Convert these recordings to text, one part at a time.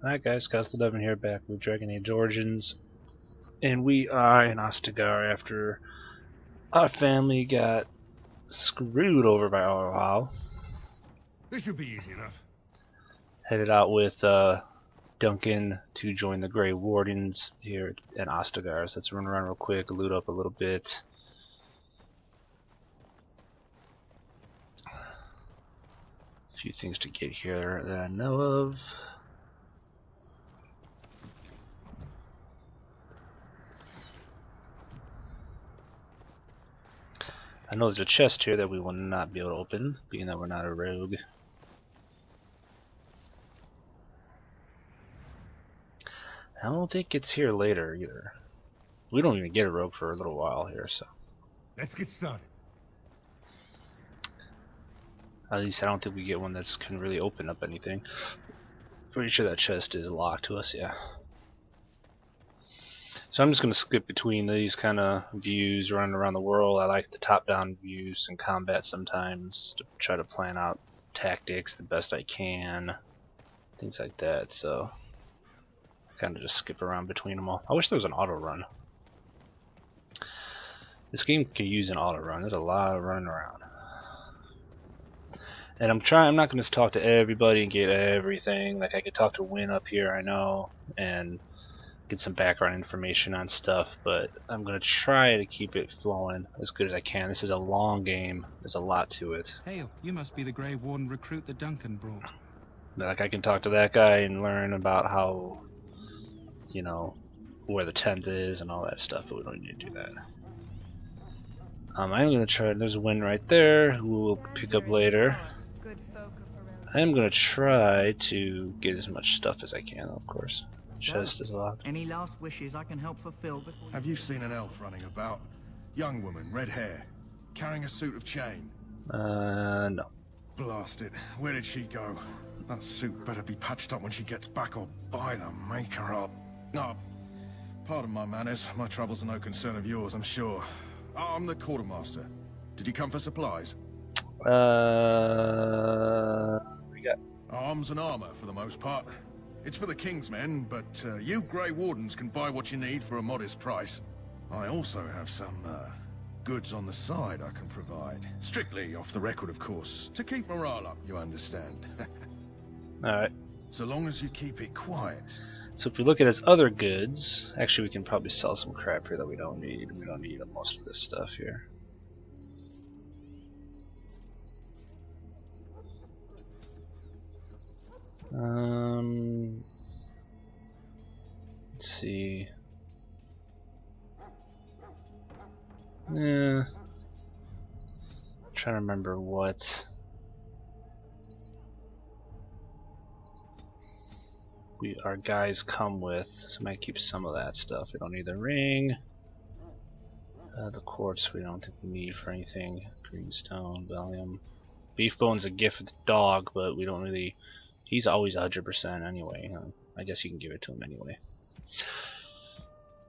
Alright guys, Castle11 here, back with Dragon Age Origins, and we are in Ostagar after our family got screwed over by our This should be easy enough. Headed out with Duncan to join the Grey Wardens here in Ostagar, so let's run around real quick, loot up a little bit. A few things to get here that I know of. I know there's a chest here that we will not be able to open, being that we're not a rogue. I don't think it's here later either. We don't even get a rogue for a little while here, so. Let's get started. At least I don't think we get one that can really open up anything. Pretty sure that chest is locked to us, yeah. So I'm just going to skip between these kind of views running around the world. I like the top-down views in combat sometimes to try to plan out tactics the best I can, things like that. So I kind of just skip around between them all. I wish there was an auto run. This game could use an auto run. There's a lot of running around. And I'm not going to talk to everybody and get everything. Like I could talk to Win up here, I know, and get some background information on stuff, but I'm going to try to keep it flowing as good as I can. This is a long game. There's a lot to it. Hail, you must be the Grey Warden recruit that Duncan brought. Like I can talk to that guy and learn about how, you know, where the tent is and all that stuff, but we don't need to do that. I'm going to try, there's a Win right there who we'll pick up later. I'm going to try to get as much stuff as I can, of course. Chest is locked. Any last wishes I can help fulfill before Have you seen an elf running about? Young woman, red hair, carrying a suit of chain. No. Blast it. Where did she go? That suit better be patched up when she gets back, or by the maker up. Oh, pardon my manners. My troubles are no concern of yours, I'm sure. I'm the quartermaster. Did you come for supplies? We got Arms and armor, for the most part. It's for the King's men, but you Grey Wardens can buy what you need for a modest price. I also have some goods on the side I can provide. Strictly off the record, of course, to keep morale up, you understand. alright. So long as you keep it quiet. So if we look at his other goods, actually we can probably sell some crap here that we don't need. We don't need most of this stuff here. Let's see. I'm trying to remember what our guys come with, so I might keep some of that stuff. We don't need the ring. The quartz we don't think we need for anything. Greenstone, Valium. Beef bone's a gift for the dog, but we don't really. He's always 100% anyway. I guess you can give it to him anyway.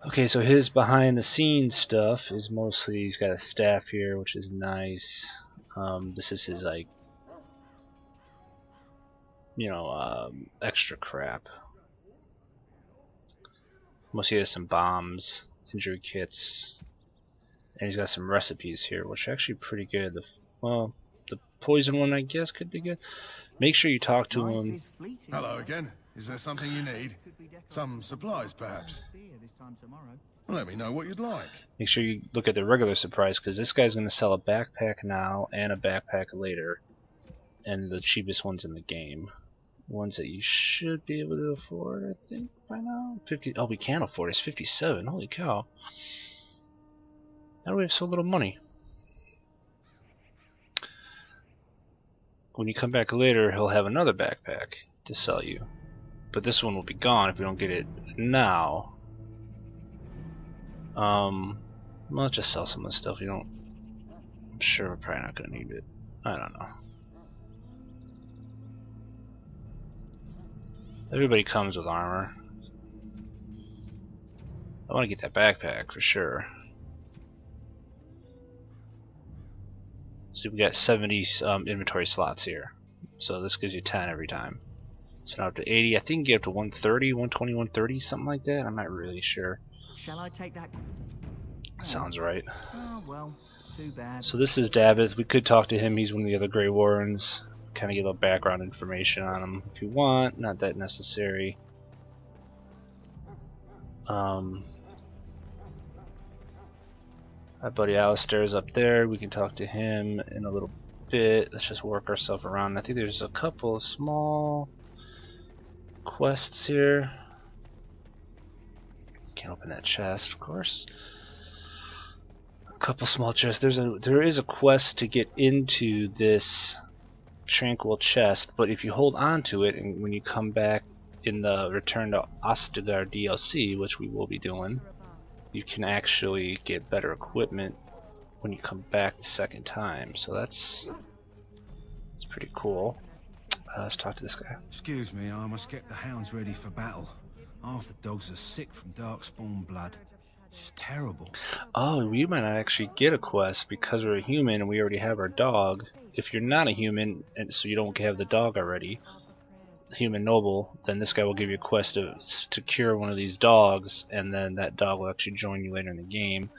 Okay, so his behind the scenes stuff is mostly he's got a staff here, which is nice. This is his like, you know, extra crap. Mostly has some bombs, injury kits, and he's got some recipes here, which are actually pretty good. Well, the poison one I guess could be good. Make sure you talk to him. Hello again. Is there something you need? Some supplies, perhaps? Let me know what you'd like. Make sure you look at the regular supplies, because this guy's going to sell a backpack now and a backpack later, and the cheapest ones in the game. Ones that you should be able to afford, I think, by now. 50. Oh, we can afford it. It's 57. Holy cow! How do we have so little money? When you come back later, he'll have another backpack to sell you, but this one will be gone if we don't get it now. Let's just sell some of the stuff we don't. I'm sure we're probably not gonna need it. I don't know. Everybody comes with armor. I want to get that backpack for sure. So we got 70 inventory slots here, so this gives you 10 every time. So now up to 80. I think you get up to 130, 120, 130, something like that. I'm not really sure. Shall I take that? Sounds right. Oh well, too bad. So this is Davith. We could talk to him. He's one of the other Grey Warrens. Kind of get a little background information on him if you want. Not that necessary. My buddy Alistair's up there. We can talk to him in a little bit. Let's just work ourselves around. I think there's a couple of small quests here. Can't open that chest, of course. A couple small chests. There is a quest to get into this tranquil chest, but if you hold on to it, and when you come back in the Return to Ostagar DLC, which we will be doing, you can actually get better equipment when you come back the second time. So that's pretty cool. Let's talk to this guy. Excuse me, I must get the hounds ready for battle. Half the dogs are sick from darkspawn blood. It's terrible. Oh, we might not actually get a quest because we're a human and we already have our dog. If you're not a human, and so you don't have the dog already, human noble, then this guy will give you a quest to cure one of these dogs, and then that dog will actually join you later in the game.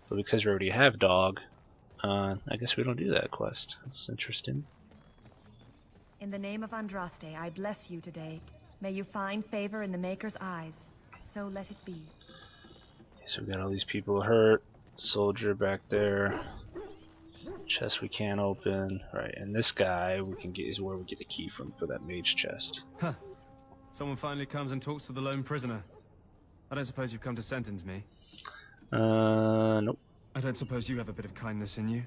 But because we already have dog, I guess we don't do that quest. That's interesting. In the name of Andraste, I bless you today. May you find favor in the Maker's eyes. So let it be. Okay, so we got all these people hurt. Soldier back there. Chest we can't open. Right, and this guy we can get is where we get the key from for that mage chest. Huh. Someone finally comes and talks to the lone prisoner. I don't suppose you've come to sentence me. Nope. I don't suppose you have a bit of kindness in you.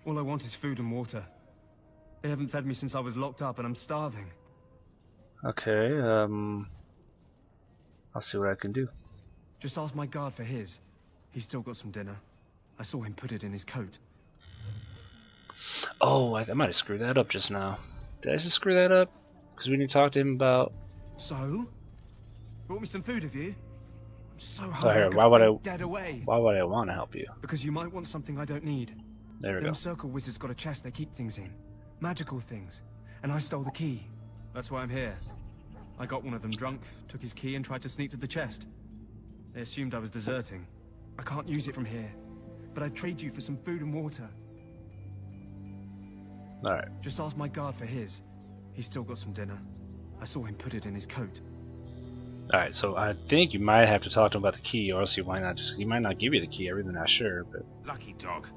All I want is food and water. They haven't fed me since I was locked up and I'm starving. Okay, I'll see what I can do. Just ask my guard for his. He's still got some dinner. I saw him put it in his coat. Oh, I might have screwed that up just now. Did I just screw that up? Because we need to talk to him about... So? Brought me some food, have you? I'm so Oh, hungry here, I could why would faint dead away. Why would I want to help you? Because you might want something I don't need. There we Them go. circle wizards got a chest they keep things in. Magical things. And I stole the key. That's why I'm here. I got one of them drunk, took his key and tried to sneak to the chest. They assumed I was deserting. I can't use it from here. But I'd trade you for some food and water. Alright. Just ask my guard for his. He's still got some dinner. I saw him put it in his coat. Alright, so I think you might have to talk to him about the key, or else he might not give you the key. I'm really not sure, but... Lucky dog.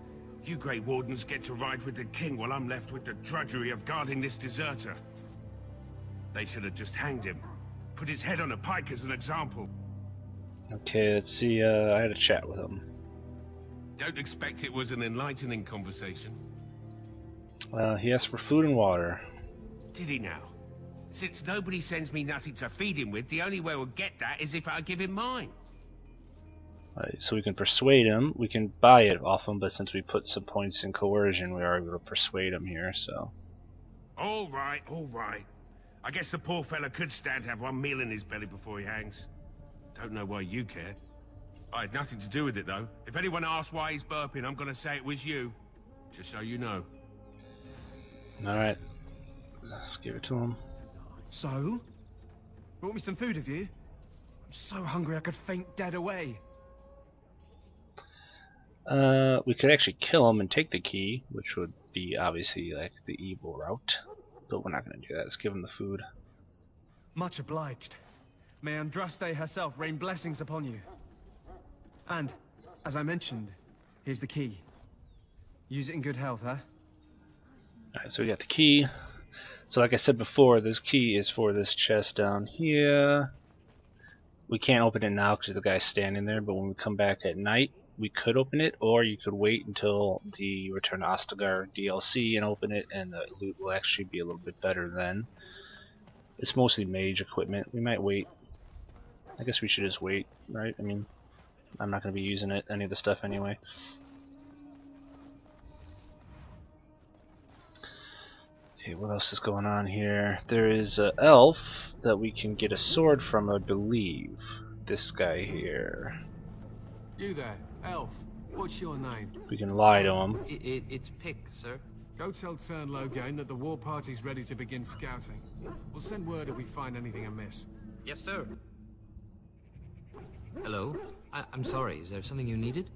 You Grey Wardens get to ride with the king while I'm left with the drudgery of guarding this deserter. They should have just hanged him. Put his head on a pike as an example. Okay, let's see, I had a chat with him. Don't expect it was an enlightening conversation. He asked for food and water. Did he now? Since nobody sends me nothing to feed him with, the only way we'll get that is if I give him mine. Alright, so we can persuade him. We can buy it off him, but since we put some points in coercion, we are able to persuade him here, so... All right, all right. I guess the poor fella could stand to have one meal in his belly before he hangs. Don't know why you care. I had nothing to do with it, though. If anyone asks why he's burping, I'm gonna say it was you. Just so you know. Alright. Let's give it to him. So? Brought me some food, have you? I'm so hungry I could faint dead away. We could actually kill him and take the key, which would be obviously like the evil route. But we're not going to do that. Let's give him the food. Much obliged. May Andraste herself rain blessings upon you. And, as I mentioned, here's the key. Use it in good health, huh? Alright, so we got the key. So like I said before, this key is for this chest down here. We can't open it now because the guy's standing there, but when we come back at night, we could open it, or you could wait until the Return to Ostagar DLC and open it, and the loot will actually be a little bit better then. It's mostly mage equipment. We might wait. I guess we should just wait, right? I mean, I'm not going to be using any of the stuff anyway. Okay, what else is going on here? There is an elf that we can get a sword from, I believe. This guy here. You there, elf. What's your name? We can lie to him. It's Pick, sir. Go tell Turn Logain that the war party's ready to begin scouting. We'll send word if we find anything amiss. Yes, sir. Hello? I'm sorry, is there something you needed?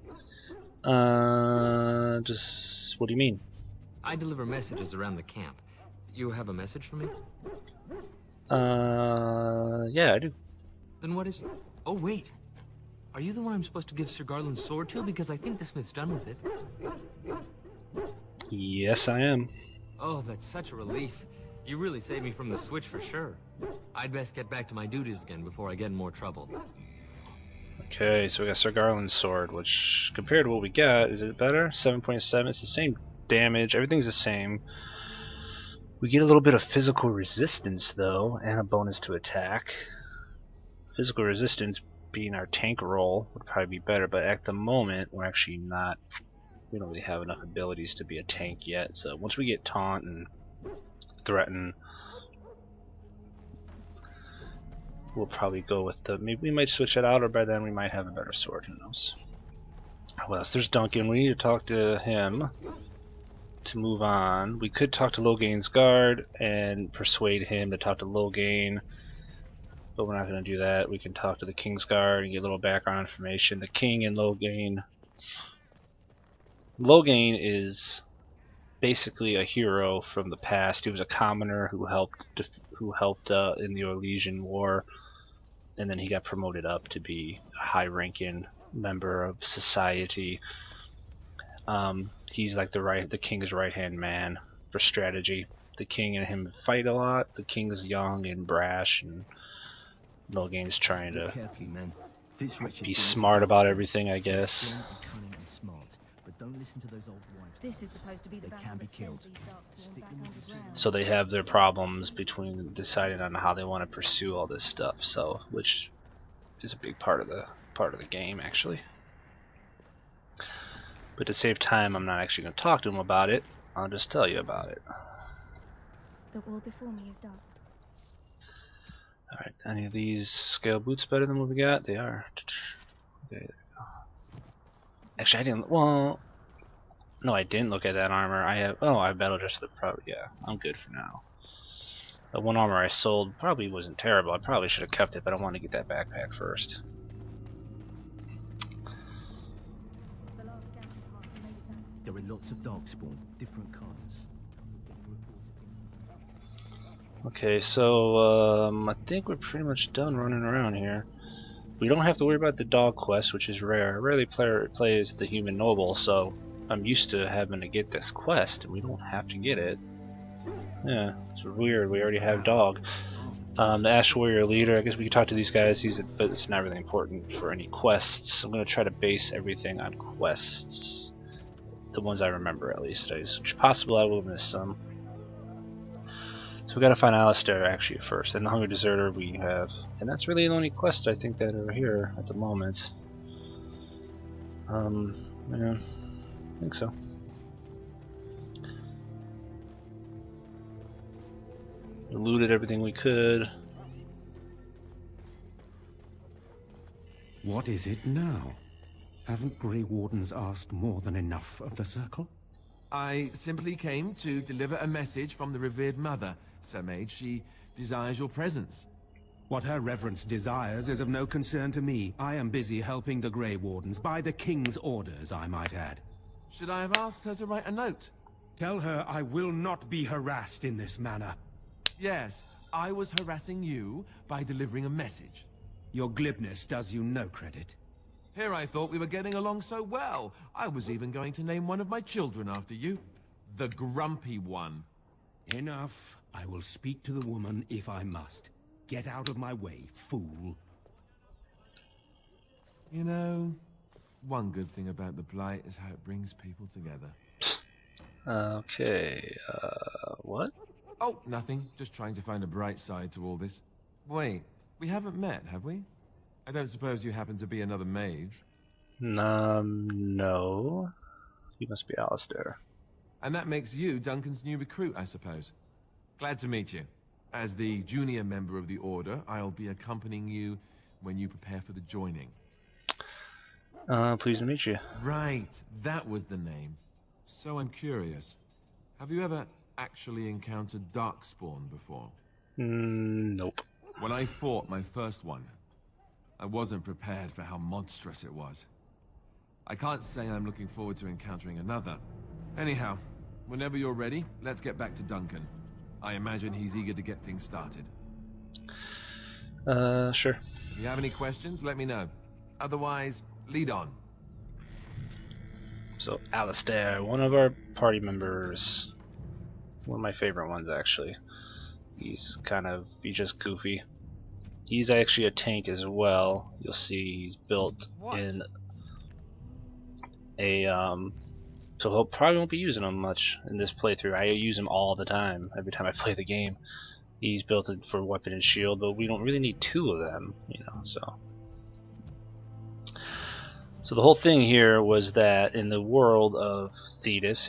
Just... what do you mean? I deliver messages around the camp. You have a message for me? Yeah, I do. Then what is... Oh, wait. Are you the one I'm supposed to give Sir Garland's sword to? Because I think the smith's done with it. Yes, I am. Oh, that's such a relief. You really saved me from the switch for sure. I'd best get back to my duties again before I get in more trouble. Okay, so we got Sir Garland's sword, which, compared to what we got, is it better? 7.7, it's the same damage, everything's the same. We get a little bit of physical resistance, though, and a bonus to attack. Physical resistance being our tank role would probably be better, but at the moment, we're actually not... we don't really have enough abilities to be a tank yet, so once we get taunt and threaten, we'll probably go with the... maybe we might switch it out, or by then we might have a better sword, who knows. What else? There's Duncan. We need to talk to him to move on. We could talk to Logain's guard and persuade him to talk to Logain, but we're not going to do that. We can talk to the King's Guard and get a little background information. The King and Logain. Logain is basically a hero from the past. He was a commoner who helped in the Orlesian War, and then he got promoted up to be a high-ranking member of society. He's like the King's right-hand man for strategy. The King and him fight a lot. The King's young and brash, and Logain's trying to be smart about everything, I guess. This is supposed to be the battle that sends these darkspawn back underground. So they have their problems between deciding on how they want to pursue all this stuff. So, which is a big part of the game, actually. But to save time, I'm not actually going to talk to him about it. I'll just tell you about it. The wall before me is dark. Alright, any of these scale boots better than what we got? They are. Okay, there we go. Actually, I didn't. Well, no, I didn't look at that armor. I have. Oh, I have battle dress. Yeah, I'm good for now. The one armor I sold probably wasn't terrible. I probably should have kept it, but I want to get that backpack first. There are lots of darkspawn, different kinds. Okay, so I think we're pretty much done running around here. We don't have to worry about the dog quest, which is rare. I rarely play as the human noble, so I'm used to having to get this quest, and we don't have to get it. Yeah, it's weird. We already have dog. The Ash Warrior leader, I guess we could talk to these guys, but it's not really important for any quests. I'm going to try to base everything on quests. The ones I remember, at least. It's possible I will miss some. So we gotta find Alistair actually first, and the Hungry Deserter we have, and that's really the only quests I think that are here at the moment. Yeah, I think so. We looted everything we could. What is it now? Haven't Grey Wardens asked more than enough of the Circle? I simply came to deliver a message from the revered mother, Sir Mage. She desires your presence. What her reverence desires is of no concern to me. I am busy helping the Grey Wardens, by the King's orders, I might add. Should I have asked her to write a note? Tell her I will not be harassed in this manner. Yes, I was harassing you by delivering a message. Your glibness does you no credit. Here I thought we were getting along so well. I was even going to name one of my children after you. The Grumpy One. Enough. I will speak to the woman if I must. Get out of my way, fool. You know, one good thing about the Blight is how it brings people together. Okay, what? Oh, nothing. Just trying to find a bright side to all this. Wait, we haven't met, have we? I don't suppose you happen to be another mage? No. You must be Alistair. And that makes you Duncan's new recruit, I suppose. Glad to meet you. As the junior member of the Order, I'll be accompanying you when you prepare for the joining. Pleased to meet you. Right, that was the name. So I'm curious. Have you ever actually encountered Darkspawn before? Nope. When I fought my first one, I wasn't prepared for how monstrous it was. I can't say I'm looking forward to encountering another. Anyhow, whenever you're ready, let's get back to Duncan. I imagine he's eager to get things started. Sure. If you have any questions, let me know. Otherwise, lead on. So, Alistair, one of our party members. One of my favorite ones, actually. He's just goofy. He's actually a tank as well. You'll see he's built in a, so he'll probably won't be using him much in this playthrough. I use him all the time, every time I play the game. He's built it for weapon and shield, but we don't really need two of them, you know, so. So the whole thing here was that in the world of Thetis,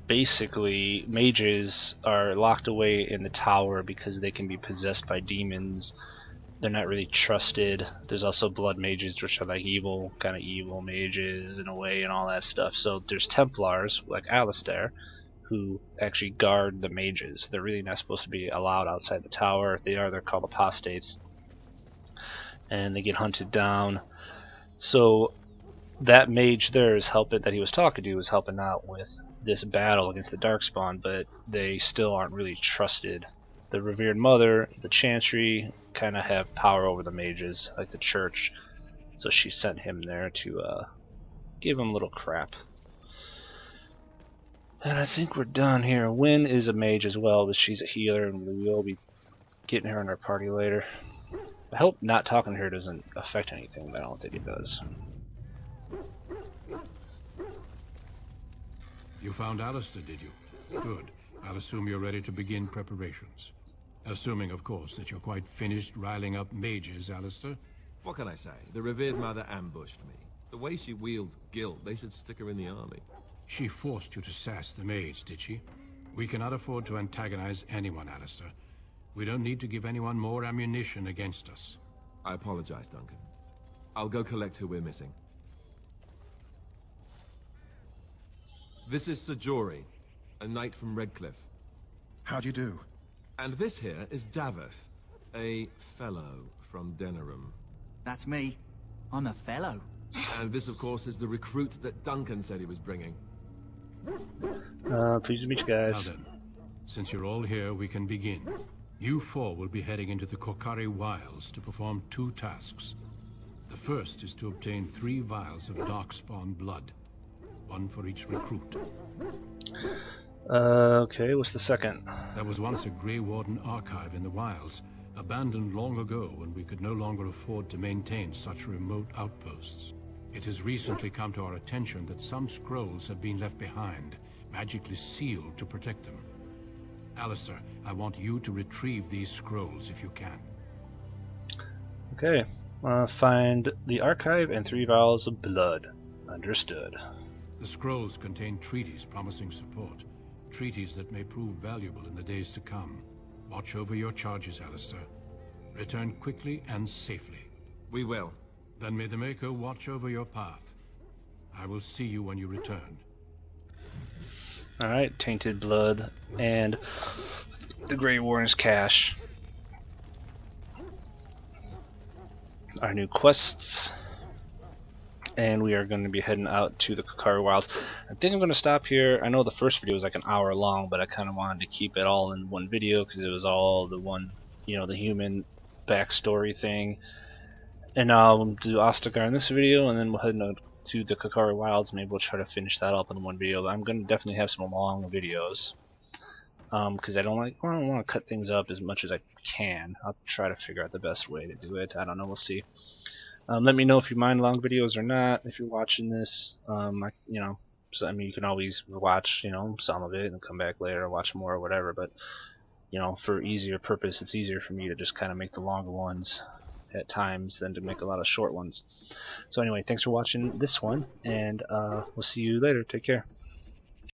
basically mages are locked away in the tower because they can be possessed by demons. They're not really trusted. There's also blood mages, which are like evil mages in a way and all that stuff. So there's Templars like Alistair who actually guard the mages. They're really not supposed to be allowed outside the tower. If they are, they're called apostates. And they get hunted down. So that mage there is helping, that he was talking to, was helping out with this battle against the Darkspawn, but they still aren't really trusted. The Revered Mother, the Chantry, kind of have power over the mages, like the church. So she sent him there to give him a little crap. And I think we're done here. Wynn is a mage as well, but she's a healer, and we will be getting her in our party later. I hope not talking to her doesn't affect anything, but I don't think it does. You found Alistair, did you? Good. I'll assume you're ready to begin preparations. Assuming, of course, that you're quite finished riling up mages, Alistair. What can I say? The Revered Mother ambushed me. The way she wields guilt, they should stick her in the army. She forced you to sass the mage, did she? We cannot afford to antagonize anyone, Alistair. We don't need to give anyone more ammunition against us. I apologize, Duncan. I'll go collect who we're missing. This is Sir Jory, a knight from Redcliffe. How'd you do? And this here is Daveth, a fellow from Denerim. That's me. I'm a fellow. And this, of course, is the recruit that Duncan said he was bringing. Pleased to meet you guys. Now then, since you're all here, we can begin. You four will be heading into the Kokari Wilds to perform 2 tasks. The first is to obtain 3 vials of Darkspawn blood. 1 for each recruit. Okay, what's the second? There was once a Grey Warden archive in the wilds, abandoned long ago when we could no longer afford to maintain such remote outposts. It has recently come to our attention that some scrolls have been left behind, magically sealed to protect them. Alistair, I want you to retrieve these scrolls if you can. Okay, find the archive and 3 vials of blood. Understood. The scrolls contain treaties promising support. Treaties that may prove valuable in the days to come. Watch over your charges, Alistair. Return quickly and safely. We will. Then may the Maker watch over your path. I will see you when you return. Alright, tainted blood and the Grey Warden's cache. Our new quests. And we are going to be heading out to the Kokari Wilds. I think I'm going to stop here. I know the first video was like an hour long, but I kind of wanted to keep it all in one video because it was all the one, you know, the human backstory thing. And I'll do Ostagar in this video, and then we'll head to the Kokari Wilds. Maybe we'll try to finish that up in one video. I'm going to definitely have some long videos because I don't want to cut things up as much as I can. I'll try to figure out the best way to do it. I don't know. We'll see. Let me know if you mind long videos or not. If you're watching this, you know, so, I mean, you can always watch, you know, some of it and come back later and watch more or whatever. But you know, for easier purpose, it's easier for me to just kind of make the longer ones at times than to make a lot of short ones. So anyway, thanks for watching this one, and we'll see you later. Take care.